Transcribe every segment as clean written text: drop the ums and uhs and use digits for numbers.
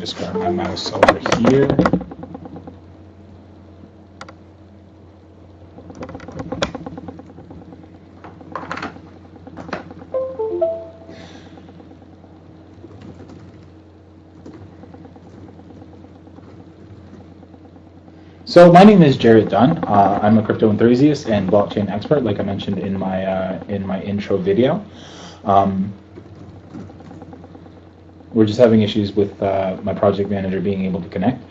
just grab my mouse over here. So my name is Jared Dunn. I'm a crypto enthusiast and blockchain expert, like I mentioned in my intro video. We're just having issues with my project manager being able to connect.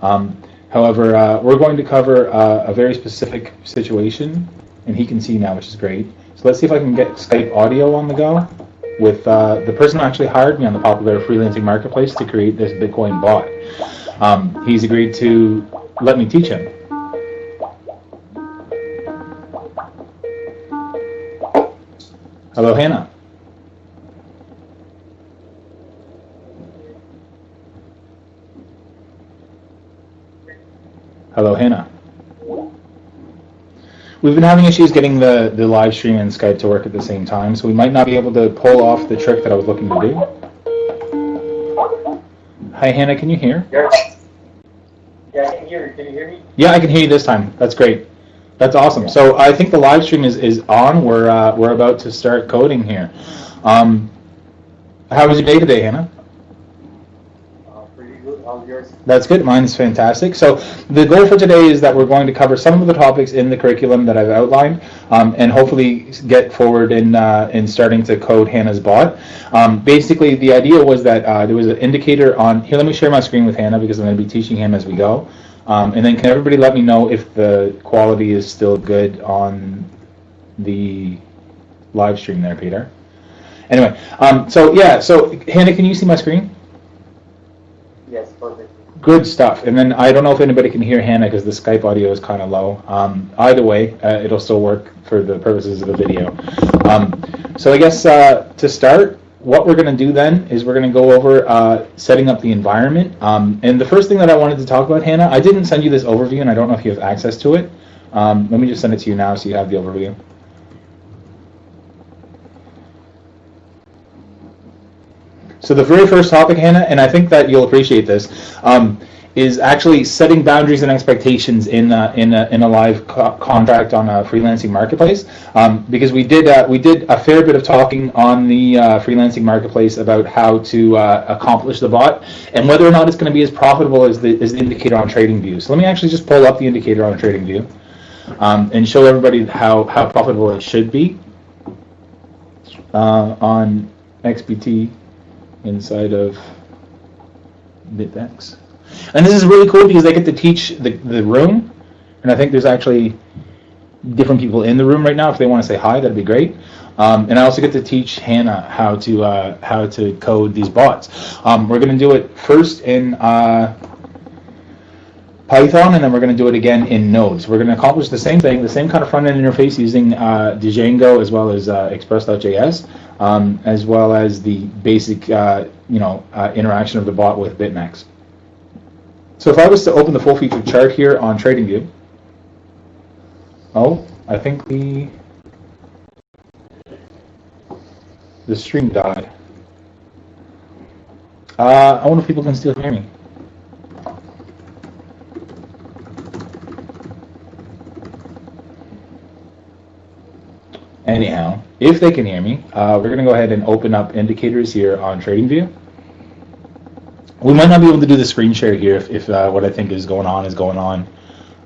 However, we're going to cover a very specific situation, and he can see now, which is great. So let's see if I can get Skype audio on the go with the person who actually hired me on the popular freelancing marketplace to create this Bitcoin bot. He's agreed to let me teach him. Hello, Hannah. Hello, Hannah. We've been having issues getting the live stream and Skype to work at the same time, so we might not be able to pull off the trick that I was looking to do. Hi, Hannah, can you hear? Yeah, I can hear you. Can you hear me? Yeah, I can hear you this time. That's great. That's awesome. So I think the live stream is on. We're about to start coding here. How was your day today, Hannah? Pretty good. How's yours? That's good. Mine's fantastic. So the goal for today is that we're going to cover some of the topics in the curriculum that I've outlined, and hopefully get forward in starting to code Hannah's bot. Basically, the idea was that there was an indicator on here. Let me share my screen with Hannah because I'm going to be teaching him as we go. And then can everybody let me know if the quality is still good on the live stream there, Peter? Anyway, so Hannah, can you see my screen? Yes, perfect. Good stuff. And then I don't know if anybody can hear Hannah because the Skype audio is kind of low. Either way, it'll still work for the purposes of the video. So I guess to start, what we're going to do then is we're going to go over setting up the environment. And the first thing that I wanted to talk about, Hannah, I didn't send you this overview, and I don't know if you have access to it. Let me just send it to you now so you have the overview. So the very first topic, Hannah, and I think that you'll appreciate this, is actually setting boundaries and expectations in a live contract on a freelancing marketplace. Because we did a fair bit of talking on the freelancing marketplace about how to accomplish the bot and whether or not it's going to be as profitable as the indicator on TradingView. So let me actually just pull up the indicator on TradingView and show everybody how profitable it should be on XBT inside of BitMex. And this is really cool because I get to teach the room, and I think there's actually different people in the room right now. If they want to say hi, that'd be great. And I also get to teach Hannah how to code these bots. We're going to do it first in Python, and then we're going to do it again in Node. So we're going to accomplish the same thing, the same kind of front-end interface using Django as well as Express.js, as well as the basic interaction of the bot with BitMex. So if I was to open the full feature chart here on TradingView, I think the stream died. I wonder if people can still hear me. Anyhow, if they can hear me, we're going to go ahead and open up indicators here on TradingView. We might not be able to do the screen share here if what I think is going on.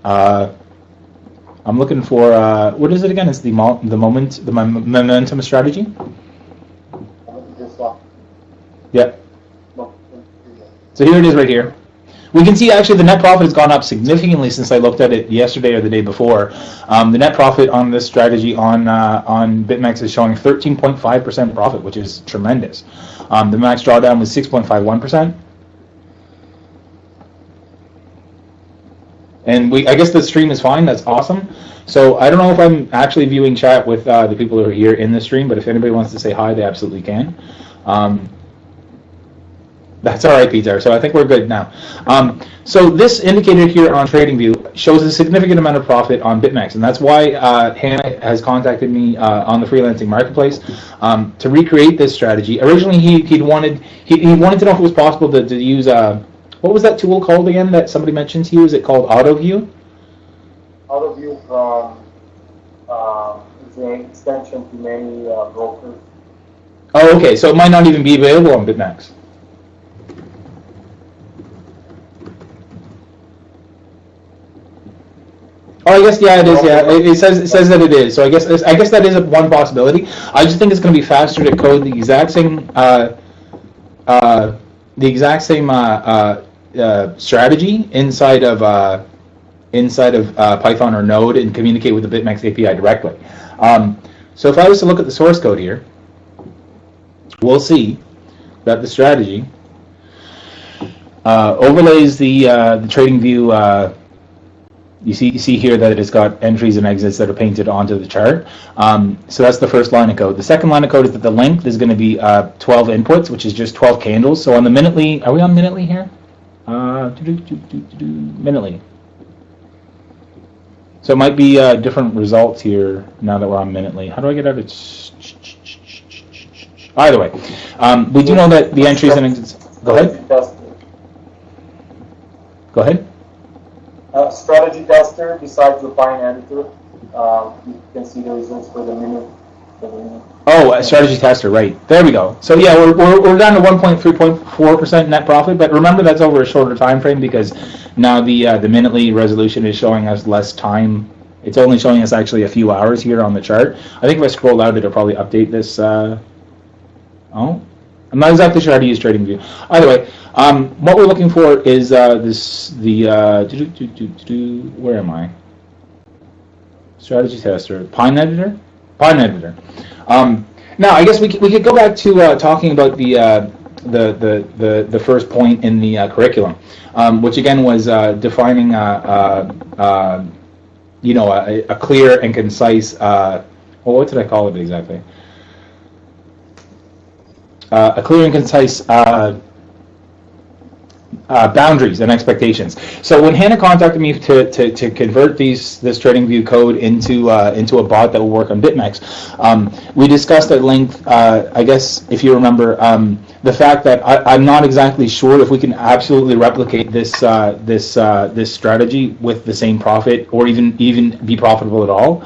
I'm looking for what is it again? It's the momentum strategy. Yep. So here it is right here. We can see actually the net profit has gone up significantly since I looked at it yesterday or the day before. The net profit on this strategy on BitMex is showing 13.5% profit, which is tremendous. The max drawdown was 6.51%. And I guess the stream is fine. That's awesome. So I don't know if I'm actually viewing chat with the people who are here in the stream, but if anybody wants to say hi, they absolutely can. That's all right, Peter. So I think we're good now. So this indicator here on TradingView shows a significant amount of profit on BitMex, and that's why Hannah has contacted me on the freelancing marketplace to recreate this strategy. Originally, he wanted to know if it was possible to use What was that tool called again that somebody mentioned to you? Is it called AutoView? AutoView from is an extension to many brokers. Oh, okay. So it might not even be available on BitMex. Oh, I guess yeah, it is. Yeah, it says that it is. So I guess that is one possibility. I just think it's going to be faster to code the exact same strategy inside of Python or Node and communicate with the BitMex API directly. So if I was to look at the source code here, we'll see that the strategy overlays the trading view. You see here that it's got entries and exits that are painted onto the chart. So that's the first line of code. The second line of code is that the length is going to be 12 inputs, which is just 12 candles. So on the minutely, are we on minutely here? Minutely. So it might be different results here now that we're on minutely. How do I get out of either way? We do know that the entries and exits. Go ahead. Go ahead. Strategy tester, besides the fine editor, you can see the results for the minute. Oh, a strategy tester, right. There we go. So yeah, we're down to 1.3.4% net profit, but remember that's over a shorter time frame because now the minutely resolution is showing us less time. It's only showing us actually a few hours here on the chart. I think if I scroll out, it'll probably update this. I'm not exactly sure how to use TradingView. Either way, what we're looking for is where am I? Strategy tester, Pine editor. Now, I guess we could go back to talking about the first point in the curriculum, which again was defining a clear and concise. What did I call it exactly? A clear and concise boundaries and expectations. So when Hannah contacted me to convert this TradingView code into a bot that will work on BitMex, we discussed at length. I guess if you remember, the fact that I'm not exactly sure if we can absolutely replicate this strategy with the same profit or even be profitable at all,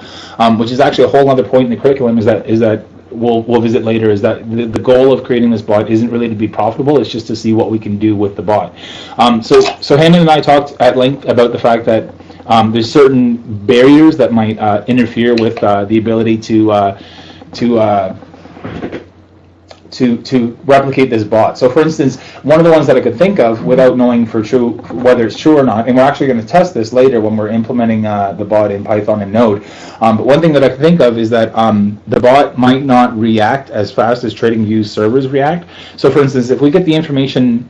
which is actually a whole other point in the curriculum. Is that we'll visit later, is that the goal of creating this bot isn't really to be profitable, it's just to see what we can do with the bot. So Hannah and I talked at length about the fact that there's certain barriers that might interfere with the ability to replicate this bot. So for instance, one of the ones that I could think of without knowing for true whether it's true or not, and we're actually going to test this later when we're implementing the bot in Python and Node, but one thing that I can think of is that the bot might not react as fast as TradingView's servers react. So for instance, if we get the information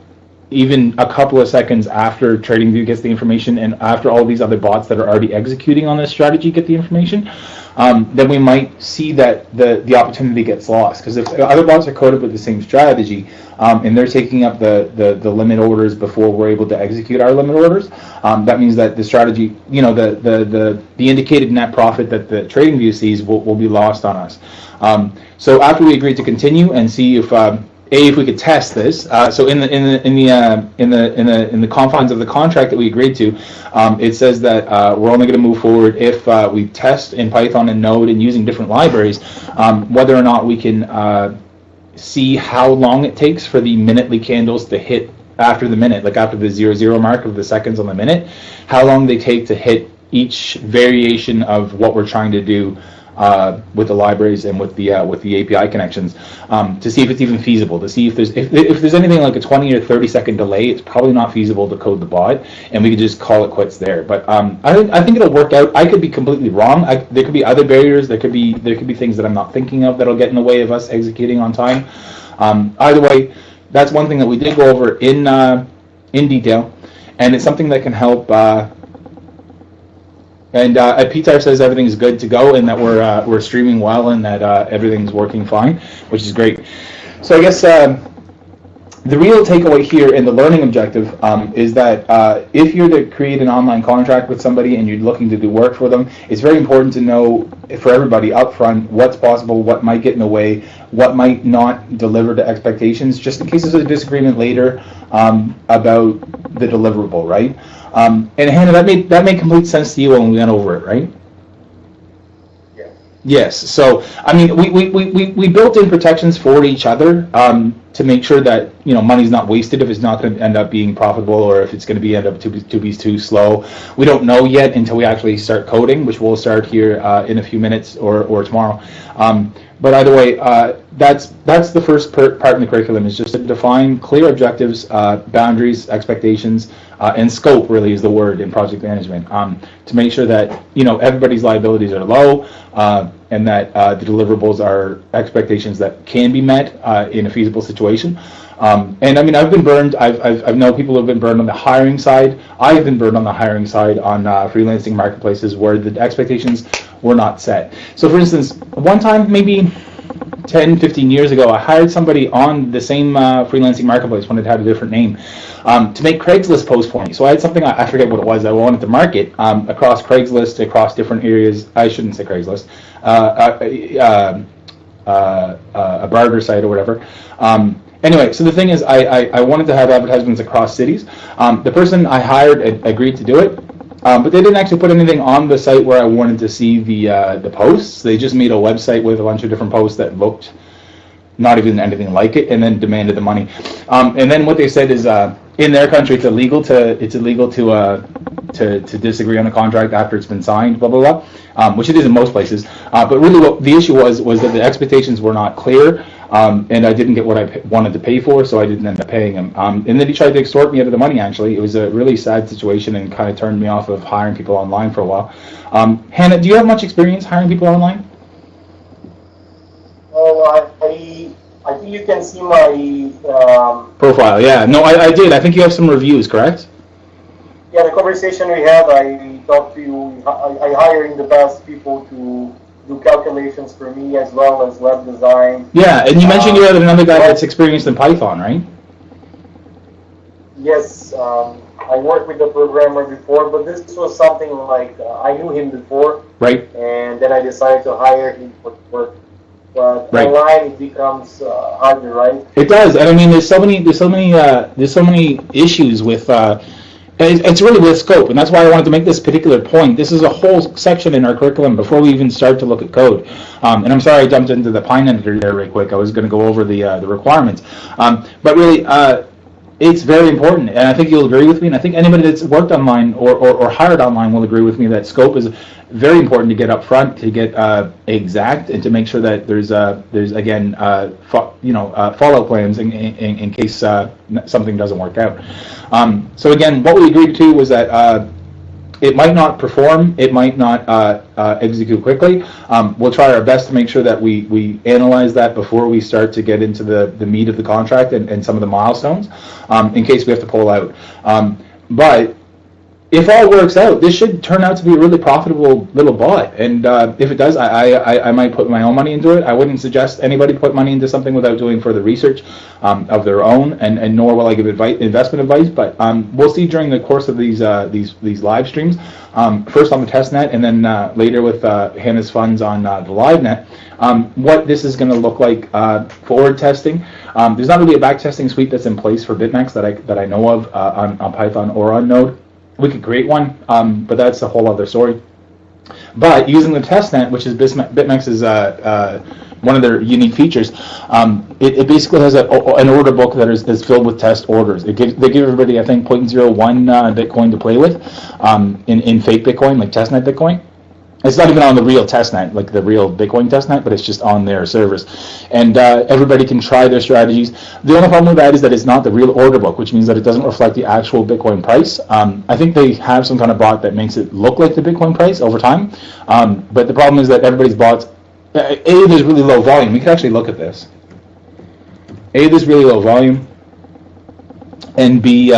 even a couple of seconds after TradingView gets the information and after all these other bots that are already executing on this strategy get the information, then we might see that the opportunity gets lost. Because if other bots are coded with the same strategy and they're taking up the limit orders before we're able to execute our limit orders, that means that the strategy, the indicated net profit that the TradingView sees will be lost on us. So after we agreed to continue and see if if we could test this, so in the confines of the contract that we agreed to, it says that we're only going to move forward if we test in Python and Node and using different libraries, whether or not we can see how long it takes for the minutely candles to hit after the minute, like after the 00 mark of the seconds on the minute, how long they take to hit each variation of what we're trying to do with the libraries and with the API connections, to see if it's even feasible, to see if there's anything like a 20 or 30 second delay. It's probably not feasible to code the bot, and we could just call it quits there. But I think it'll work out. I could be completely wrong. There could be other barriers. There could be things that I'm not thinking of that'll get in the way of us executing on time. Either way, that's one thing that we did go over in detail, and it's something that can help. And Pitar says everything's good to go and that we're streaming well and that everything's working fine, which is great. So I guess the real takeaway here in the learning objective is that if you're to create an online contract with somebody and you're looking to do work for them, it's very important to know for everybody up front what's possible, what might get in the way, what might not deliver to expectations, just in case there's a disagreement later about the deliverable, right? And Hannah, that made complete sense to you when we went over it, right? Yes. So, I mean, we built in protections for each other to make sure that, you know, money's not wasted if it's not going to end up being profitable or if it's going to be end up to be too slow. We don't know yet until we actually start coding, which we'll start here in a few minutes or tomorrow. But either way, that's the first part in the curriculum, is just to define clear objectives, boundaries, expectations, and scope really is the word in project management, to make sure that, you know, everybody's liabilities are low, and that the deliverables are expectations that can be met in a feasible situation. And I mean, I've been burned. I've known people who have been burned on the hiring side. I've been burned on the hiring side on freelancing marketplaces where the expectations were not set. So for instance, one time, maybe 10, 15 years ago, I hired somebody on the same freelancing marketplace when it had a different name to make Craigslist posts for me. So I had something, I forget what it was, I wanted to market across Craigslist, across different areas. I shouldn't say Craigslist, a barter site or whatever. Anyway, so the thing is, I wanted to have advertisements across cities. The person I hired agreed to do it, but they didn't actually put anything on the site where I wanted to see the posts. They just made a website with a bunch of different posts that looked not even anything like it, and then demanded the money. And then what they said is, in their country, it's illegal to disagree on a contract after it's been signed, blah blah blah, which it is in most places. But really, what the issue was that the expectations were not clear. And I didn't get what I wanted to pay for, so I didn't end up paying him. And then he tried to extort me out of the money, actually. It was a really sad situation and kind of turned me off of hiring people online for a while. Hannah, do you have much experience hiring people online? Well, I think you can see my profile. Yeah, no, I did. I think you have some reviews, correct? Yeah, the conversation we had, I talked to you. I hiring the best people to do calculations for me as well as web design. Yeah, and you mentioned you had another guy that's experienced in Python, right? Yes, I worked with the programmer before, but this was something like I knew him before, right? And then I decided to hire him for work. But right. Online it becomes harder, right? It does, and I mean, there's so many issues with. It's really with scope, and that's why I wanted to make this particular point. This is a whole section in our curriculum before we even start to look at code. And I'm sorry I jumped into the Pine editor there real quick. I was going to go over the requirements. But really, it's very important, and I think you'll agree with me, and I think anybody that's worked online or hired online will agree with me that scope is very important to get up front, to get exact, and to make sure that there's again follow plans in case something doesn't work out. So again, what we agreed to was that it might not perform, it might not execute quickly. We'll try our best to make sure that we analyze that before we start to get into the meat of the contract and some of the milestones, in case we have to pull out. But if all works out, this should turn out to be a really profitable little bot. And if it does, I might put my own money into it. I wouldn't suggest anybody put money into something without doing further research of their own, and nor will I give investment advice. But we'll see during the course of these live streams. First on the testnet, and then later with Hannah's funds on the live net, what this is going to look like forward testing. There's not really a back testing suite that's in place for BitMex that I know of on Python or on Node. We could create one, but that's a whole other story. But using the testnet, which is BitMex's one of their unique features, it basically has an order book that is filled with test orders. They give everybody, I think, 0.01 Bitcoin to play with in fake Bitcoin, like testnet Bitcoin. It's not even on the real testnet, like the real Bitcoin testnet, but it's just on their servers. And everybody can try their strategies. The only problem with that is that it's not the real order book, which means that it doesn't reflect the actual Bitcoin price. I think they have some kind of bot that makes it look like the Bitcoin price over time. But the problem is that everybody's bots, A, there's really low volume. We can actually look at this. A, there's really low volume. And B,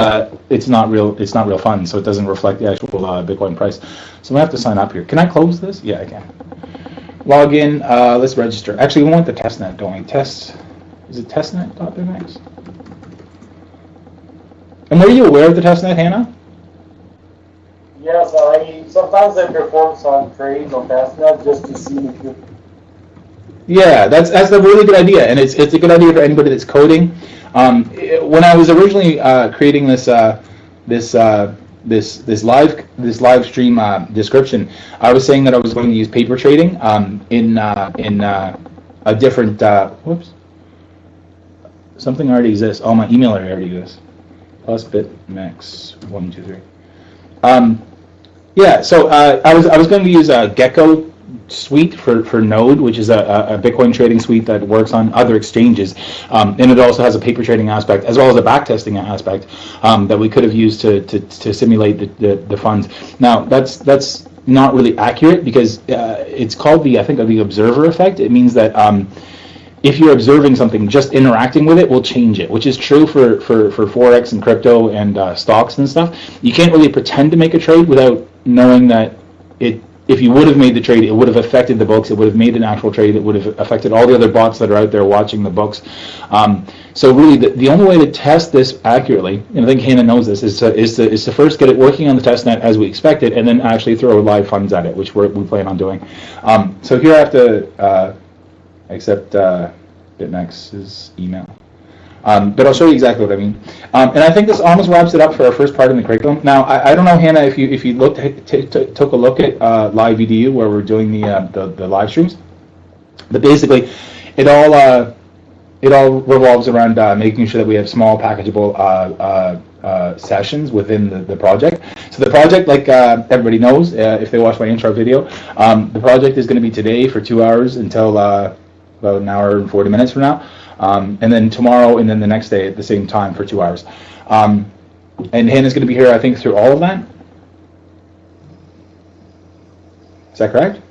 it's not real fun, so it doesn't reflect the actual Bitcoin price. So we have to sign up here. Can I close this? Yeah, I can. Log in. Let's register. Actually, we want the testnet, don't we? Is it testnet.bitmex? And were you aware of the testnet, Hannah? Yes, sometimes I perform some trades on testnet just to see if you. Yeah, that's a really good idea, and it's a good idea for anybody that's coding. When I was originally creating this live stream description, I was saying that I was going to use paper trading in a different whoops, something already exists. Oh, my email already exists. Plus BitMex 123. Yeah, so I was going to use a Gecko suite for Node, which is a Bitcoin trading suite that works on other exchanges, and it also has a paper trading aspect as well as a backtesting aspect that we could have used to simulate the funds. Now that's not really accurate because it's called the observer effect. It means that if you're observing something, just interacting with it will change it, which is true for Forex and crypto and stocks and stuff. You can't really pretend to make a trade without knowing that if you would have made the trade, it would have affected the books, it would have made an actual trade, it would have affected all the other bots that are out there watching the books. So really, the only way to test this accurately, and I think Hannah knows this, is to first get it working on the testnet as we expected, and then actually throw live funds at it, which we plan on doing. So here I have to accept BitMex's email. But I'll show you exactly what I mean. And I think this almost wraps it up for our first part in the curriculum. Now, I don't know, Hannah, if you took a look at Live EDU where we're doing the live streams, but basically, it all revolves around making sure that we have small packageable sessions within the project. So the project, like everybody knows, if they watch my intro video, the project is going to be today for 2 hours until about an hour and 40 minutes from now. And then tomorrow, and then the next day at the same time for 2 hours. And Hannah's going to be here, I think, through all of that. Is that correct?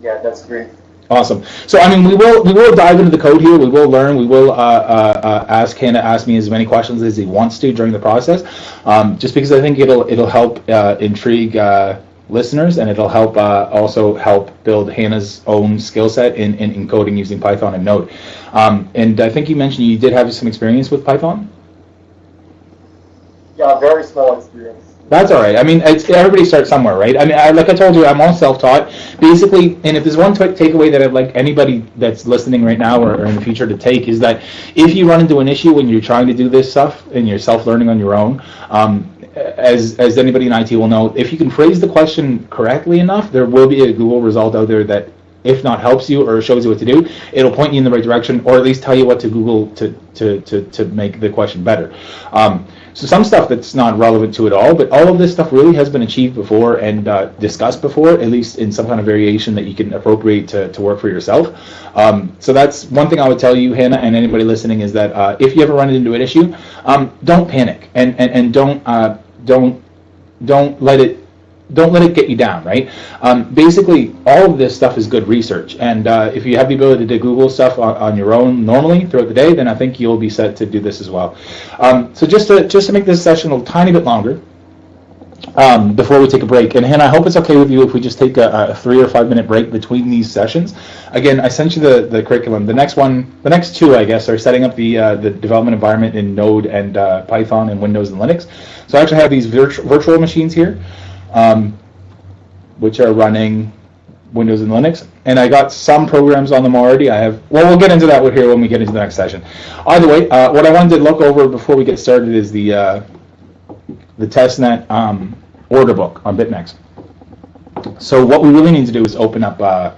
Yeah, that's great. Awesome. So I mean, we will dive into the code here. We will learn. We will ask Hannah ask me as many questions as he wants to during the process, just because I think it'll help intrigue listeners, and it'll help also help build Hannah's own skill set in coding using Python and Node. And I think you mentioned you did have some experience with Python. Yeah, very small experience. That's all right. I mean, everybody starts somewhere, right? I mean, like I told you, I'm all self-taught, basically. And if there's one takeaway that I'd like anybody that's listening right now or in the future to take, is that if you run into an issue when you're trying to do this stuff and you're self-learning on your own, as anybody in IT will know, if you can phrase the question correctly enough, there will be a Google result out there that, if not helps you or shows you what to do, it'll point you in the right direction, or at least tell you what to Google to make the question better. So some stuff that's not relevant to it all, but all of this stuff really has been achieved before and discussed before, at least in some kind of variation that you can appropriate to work for yourself. So that's one thing I would tell you, Hannah, and anybody listening, is that if you ever run into an issue, don't panic and don't let it get you down, right? Basically, all of this stuff is good research, and if you have the ability to Google stuff on your own normally throughout the day, then I think you'll be set to do this as well. So just to make this session a tiny bit longer, before we take a break, and Hannah, I hope it's okay with you if we just take a 3 or 5 minute break between these sessions. Again, I sent you the curriculum. The next two, I guess, are setting up the development environment in Node and Python and Windows and Linux. So I actually have these virtual machines here, which are running Windows and Linux, and I got some programs on them already. We'll get into that here when we get into the next session. Either way, what I wanted to look over before we get started is the testnet order book on BitMex. So what we really need to do is open up a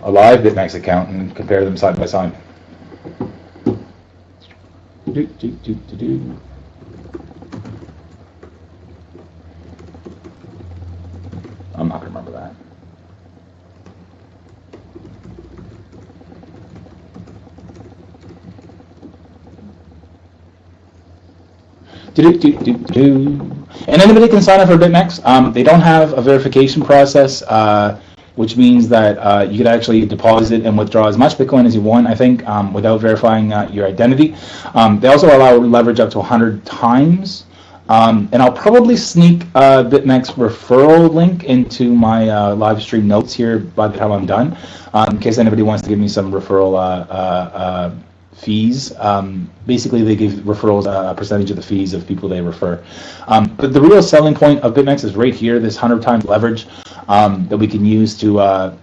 live BitMex account and compare them side by side. I'm not going to remember that. And anybody can sign up for BitMex. They don't have a verification process, which means that you could actually deposit and withdraw as much Bitcoin as you want, I think, without verifying your identity. They also allow leverage up to 100 times. And I'll probably sneak BitMex referral link into my live stream notes here by the time I'm done, in case anybody wants to give me some referral fees. Basically, they give referrals a percentage of the fees of people they refer. But the real selling point of BitMex is right here, this 100 times leverage that we can use to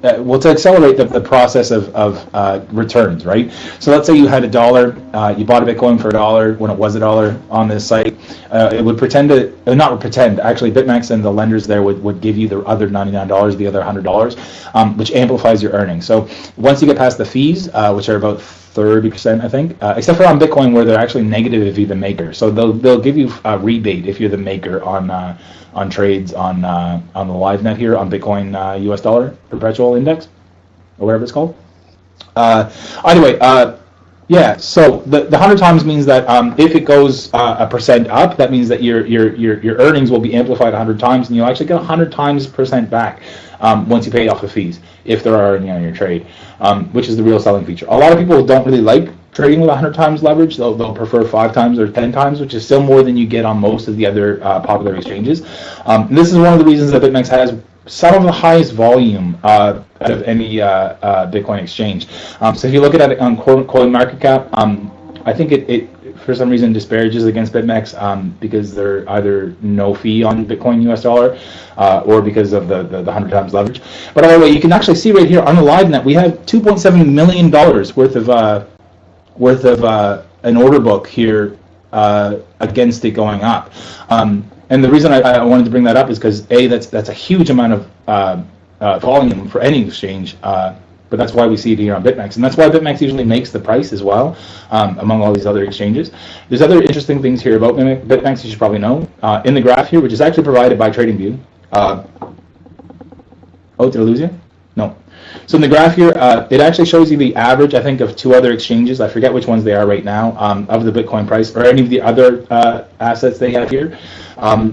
accelerate the process of returns, right? So let's say you had $1, you bought a Bitcoin for $1 when it was $1 on this site. It would actually BitMex and the lenders there would give you the other $99, the other $100, which amplifies your earnings. So once you get past the fees, which are about 30%, I think, except for on Bitcoin where they're actually negative if you're the maker. So they'll give you a rebate if you're the maker on trades on the LiveNet here on Bitcoin US dollar perpetual index or whatever it's called. Yeah. So the 100 times means that if it goes a percent up, that means that your earnings will be amplified 100 times, and you'll actually get 100 times percent back once you pay off the fees, if there are any on your trade, which is the real selling feature. A lot of people don't really like trading with 100 times leverage. They'll prefer 5 times or 10 times, which is still more than you get on most of the other popular exchanges. This is one of the reasons that BitMex has some of the highest volume out of any Bitcoin exchange. So if you look at it on CoinMarketCap, I think it for some reason disparages against BitMex because they're either no fee on Bitcoin US dollar or because of the 100 times leverage. But anyway, you can actually see right here on the LiveNet, we have $2.7 million worth of an order book here against it going up. And the reason I wanted to bring that up is because that's a huge amount of volume for any exchange, but that's why we see it here on BitMex, and that's why BitMex usually makes the price as well among all these other exchanges. There's other interesting things here about BitMex you should probably know. In the graph here, which is actually provided by TradingView. Oh, did I lose you? No. So in the graph here, it actually shows you the average, I think, of 2 other exchanges. I forget which ones they are right now, of the Bitcoin price, or any of the other assets they have here,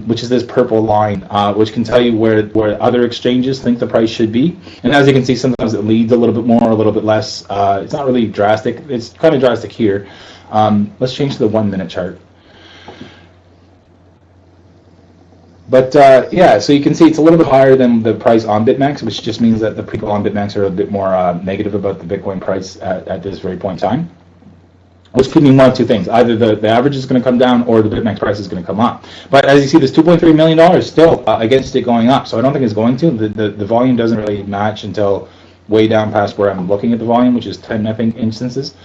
which is this purple line, which can tell you where other exchanges think the price should be. And as you can see, sometimes it leads a little bit more, a little bit less. It's not really drastic. It's kind of drastic here. Let's change to the 1 minute chart. But yeah, so you can see it's a little bit higher than the price on BitMex, which just means that the people on BitMex are a bit more negative about the Bitcoin price at this very point in time, which could mean one of two things. Either the average is going to come down or the BitMex price is going to come up. But as you see, there's $2.3 million still against it going up, so I don't think it's going to. The volume doesn't really match until way down past where I'm looking at the volume, which is 10, I think, instances.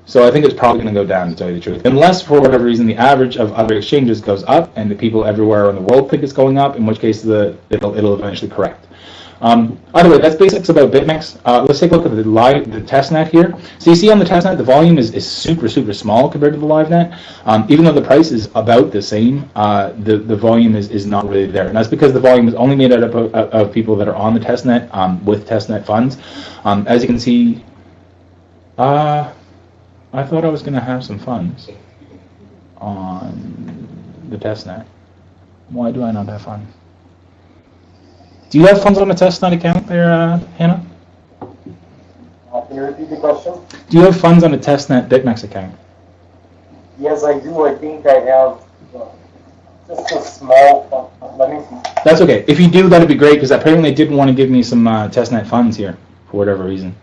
So I think it's probably going to go down, to tell you the truth. Unless, for whatever reason, the average of other exchanges goes up and the people everywhere in the world think it's going up, in which case it'll eventually correct. Either way, that's basics about BitMex. Let's take a look at the testnet here. So you see on the testnet, the volume is super, super small compared to the LiveNet. Even though the price is about the same, the volume is not really there. And that's because the volume is only made out of people that are on the testnet with testnet funds. As you can see, I thought I was going to have some funds on the testnet. Why do I not have funds? Do you have funds on the testnet account there, Hannah? Can you repeat the question? Do you have funds on the testnet BitMex account? Yes, I do. I think I have just a small fund. Let me see. That's okay. If you do, that'd be great, because apparently they didn't want to give me some testnet funds here for whatever reason,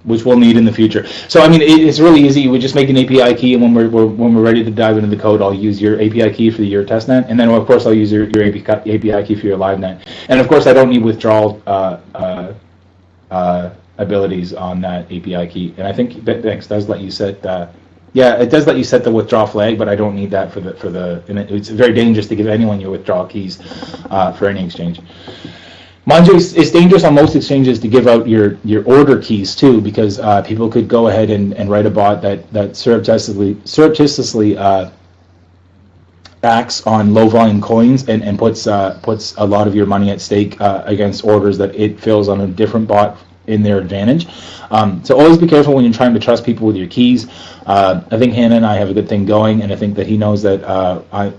which we'll need in the future. So I mean, it's really easy. We just make an API key, and when we're ready to dive into the code, I'll use your API key for your testnet, and then of course I'll use your API key for your LiveNet. And of course I don't need withdrawal abilities on that API key. And I think BitMex does let you set. Yeah, it does let you set the withdraw flag, but I don't need that for the. And it's very dangerous to give anyone your withdrawal keys for any exchange. Mind you, it's dangerous on most exchanges to give out your order keys too, because people could go ahead and write a bot that surreptitiously acts on low volume coins and puts a lot of your money at stake against orders that it fills on a different bot in their advantage. So always be careful when you're trying to trust people with your keys. I think Hannah and I have a good thing going, and I think that he knows that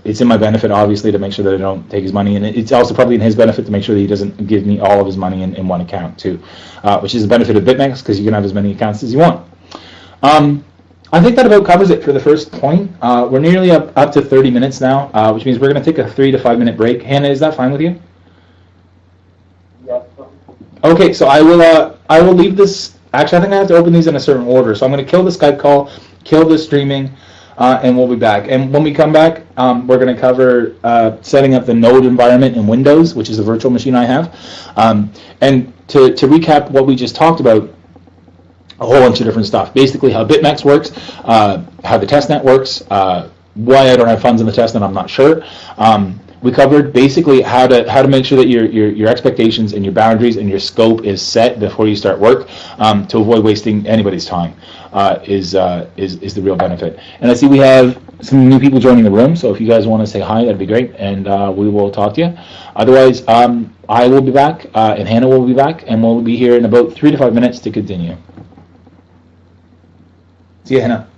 it's in my benefit, obviously, to make sure that I don't take his money, and it's also probably in his benefit to make sure that he doesn't give me all of his money in one account too, which is the benefit of BitMex, because you can have as many accounts as you want. I think that about covers it for the first point. We're nearly up to 30 minutes now, which means we're going to take a 3 to 5 minute break. Hannah, is that fine with you? Yeah. Okay, so I will leave this. Actually, I think I have to open these in a certain order. So I'm going to kill the Skype call, kill the streaming, and we'll be back. And when we come back, we're going to cover setting up the node environment in Windows, which is a virtual machine I have. And to recap what we just talked about, a whole bunch of different stuff. Basically, how BitMex works, how the testnet works, why I don't have funds in the testnet, I'm not sure. We covered basically how to make sure that your expectations and your boundaries and your scope is set before you start work, to avoid wasting anybody's time. Is the real benefit. And I see we have some new people joining the room, so if you guys want to say hi, that'd be great, and we will talk to you. Otherwise, I will be back, and Hannah will be back, and we'll be here in about 3 to 5 minutes to continue. See you, Hannah.